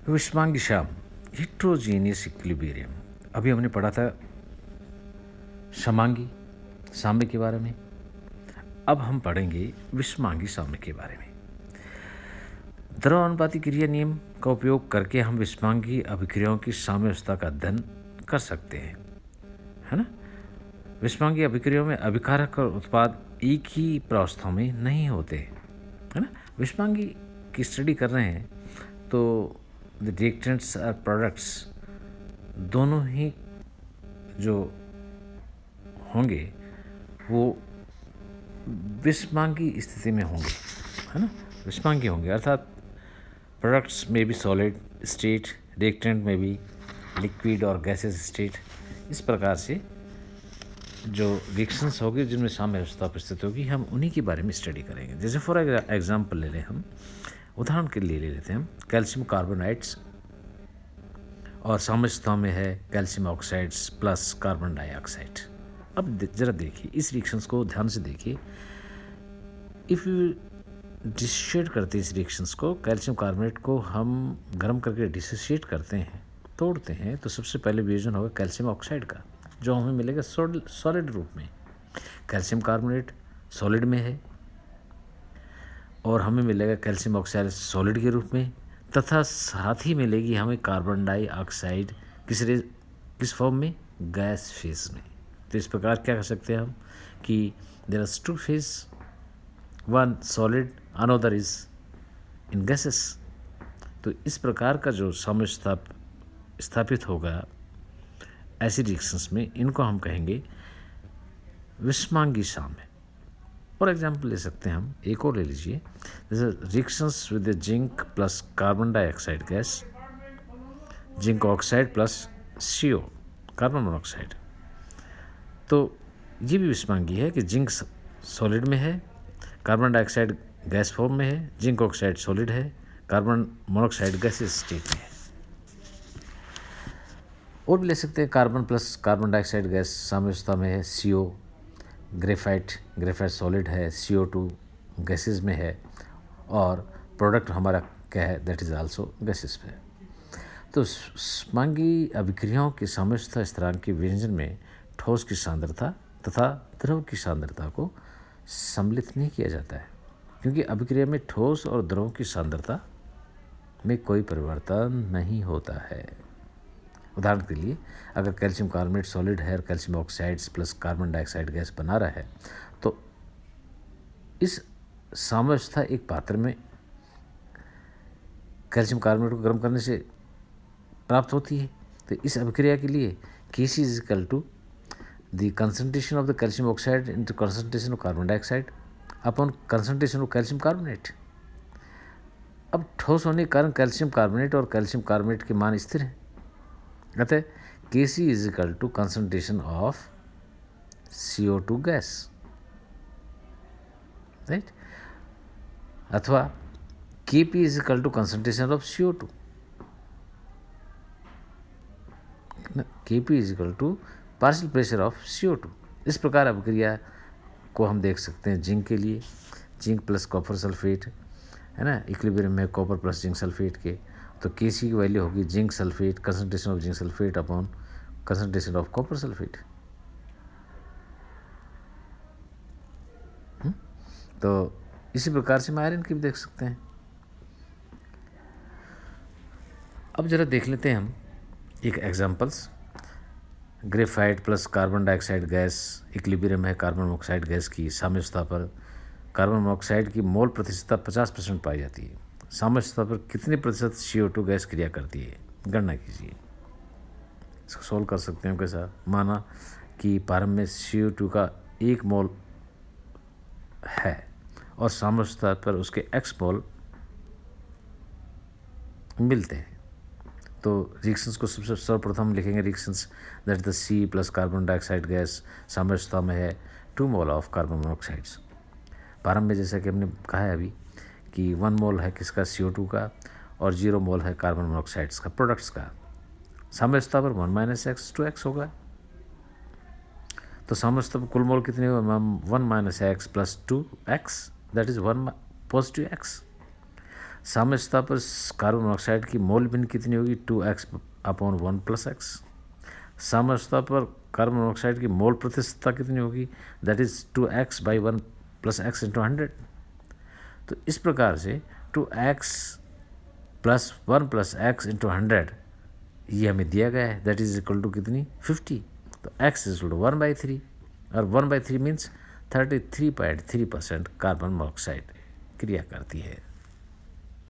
विषमांगी शाम, heterogeneous equilibrium. अभी हमने पढ़ा था समांगी साम्य के बारे में। अब हम पढ़ेंगे विषमांगी साम्य के बारे में। द्रव्यानुपाती क्रिया नियम का उपयोग करके हम विषमांगी अभिक्रियाओं की साम्यावस्था का अध्ययन कर सकते हैं, है ना। विषमांगी अभिक्रियाओं में अभिकारक और उत्पाद एक ही प्रावस्था में नहीं होते, है ना। विषमांगी की स्टडी कर रहे हैं तो द रिएक्टेंट्स और प्रोडक्ट्स दोनों ही जो होंगे वो विषमांगी स्थिति में होंगे, है ना। विषमांगी होंगे अर्थात प्रोडक्ट्स में भी सॉलिड स्टेट, रिएक्टेंट में भी लिक्विड और गैसेस स्टेट। इस प्रकार से जो रिएक्शंस होगी जिनमें साम्यावस्था उपस्थित होगी, हम उन्हीं के बारे में स्टडी करेंगे। जैसे फॉर एग्जांपल ले लें, हम उदाहरण के लिए ले लेते हैं हम कैल्शियम कार्बोनाइड्स, और साम्यावस्था में है calcium oxides plus carbon dioxide. अब जरा देखिए इस रिएक्शंस को ध्यान से देखिए। इफ़ यू डिसोशिएट करते हैं इस रिएक्शंस को, कैल्शियम कार्बोनेट को हम गर्म करके डिसोशिएट करते हैं, तोड़ते हैं, तो सबसे पहले वियोजन होगा कैल्शियम ऑक्साइड का, जो हमें मिलेगा सॉलिड रूप में। कैल्शियम कार्बोनेट सॉलिड में है और हमें मिलेगा कैल्शियम ऑक्साइड सॉलिड के रूप में, तथा साथ ही मिलेगी हमें कार्बन डाइऑक्साइड किस फॉर्म में, गैस फेज में। तो इस प्रकार क्या कर सकते हैं हम कि there are two phase, one solid another is in gases. तो इस प्रकार का जो साम्य स्थापित होगा ऐसी रिएक्शंस में, इनको हम कहेंगे विषमांगी साम्य। फॉर एग्जाम्पल ले सकते हैं हम, एक और ले लीजिए, जैसे reactions with zinc plus carbon dioxide gas, zinc oxide plus CO carbon monoxide. तो ये भी विषमांगी है कि जिंक सॉलिड में है, कार्बन डाइऑक्साइड गैस फॉर्म में है, जिंक ऑक्साइड सॉलिड है, कार्बन मोनोऑक्साइड गैसेस स्टेट में है। और भी ले सकते हैं, carbon plus carbon dioxide gas साम्यावस्था में है CO, ग्रेफाइट सॉलिड है, CO2 गैसेस में है, और प्रोडक्ट हमारा क्या है, दैट इज़ आल्सो गैसेस में है। तो विषमांगी अभिक्रियाओं की साम्यावस्था स्थिरांक के व्यंजन में ठोस की सांद्रता तथा द्रव की सांद्रता को सम्मिलित नहीं किया जाता है, क्योंकि अभिक्रिया में ठोस और द्रव की सांद्रता में कोई परिवर्तन नहीं होता है। उदाहरण के लिए, अगर कैल्शियम कार्बोनेट सॉलिड है और calcium oxides plus carbon dioxide gas बना रहा है, तो इस साम्यावस्था एक पात्र में कैल्शियम कार्बोनेट को गर्म करने से प्राप्त होती है। तो इस अभिक्रिया के लिए Kc is equal to the concentration of the calcium oxide into concentration of carbon dioxide upon concentration of calcium carbonate. अब ठोस होने के कारण कैल्शियम कार्बोनेट और कैल्शियम कार्बोनेट के मान स्थिर हैं, अतः Kc is equal to concentration of CO2 gas, right, अथवा Kp is equal to concentration of CO2, Kp is equal to partial pressure of CO2। इस प्रकार अभिक्रिया को हम देख सकते हैं जिंक के लिए, जिंक प्लस कॉपर सल्फेट, है ना, इक्विलिब्रियम में कॉपर प्लस जिंक सल्फेट के, तो Kc की वैल्यू होगी zinc sulphate, concentration of zinc sulphate upon concentration of copper sulphate. तो इसी प्रकार से हम आयरन की भी देख सकते हैं। अब जरा देख लेते हैं हम एक examples. Graphite plus carbon dioxide gas equilibrium है कार्बन मोनोऑक्साइड गैस की, साम्यावस्था पर कार्बन मोनोऑक्साइड की मोल प्रतिशतता 50% पाई जाती है। साम्यावस्था पर कितने प्रतिशत CO2 गैस क्रिया करती है, गणना कीजिए। इसको सोल्व कर सकते हैं कैसा, माना कि प्रारंभ में CO2 का 1 मोल है और साम्यावस्था पर उसके X मोल मिलते हैं। तो रिएक्शंस को सबसे सर्वप्रथम लिखेंगे, reactions that the C plus carbon dioxide gas साम्यावस्था में है 2 मोल ऑफ कार्बन मोनोऑक्साइड्स। प्रारंभ में जैसा कि हमने कहा है अभी कि 1 मोल है किसका, CO2 का, और 0 मोल है कार्बन मोनोऑक्साइड्स का, प्रोडक्ट्स का। साम्यावस्था पर 1 - X 2X होगा। तो साम्यावस्था पर कुल मोल कितने हुए, 1 - X plus 2X, that is 1 + X। साम्यावस्था पर कार्बन मोनोऑक्साइड की मोल भिन्न कितनी होगी, 2x/1 + x। साम्यावस्था पर कार्बन मोनोऑक्साइड की मोल प्रतिशतता कितनी होगी, दैट इज 2x/1 + x × 100। तो इस प्रकार से 2x+1 + x × 100 ये हमें दिया गया है, दैट इज इक्वल टू कितनी, 50। तो x इज इक्वल टू 1/3 और 1/3 मीन्स 33.3% कार्बन मोनोऑक्साइड क्रिया करती है।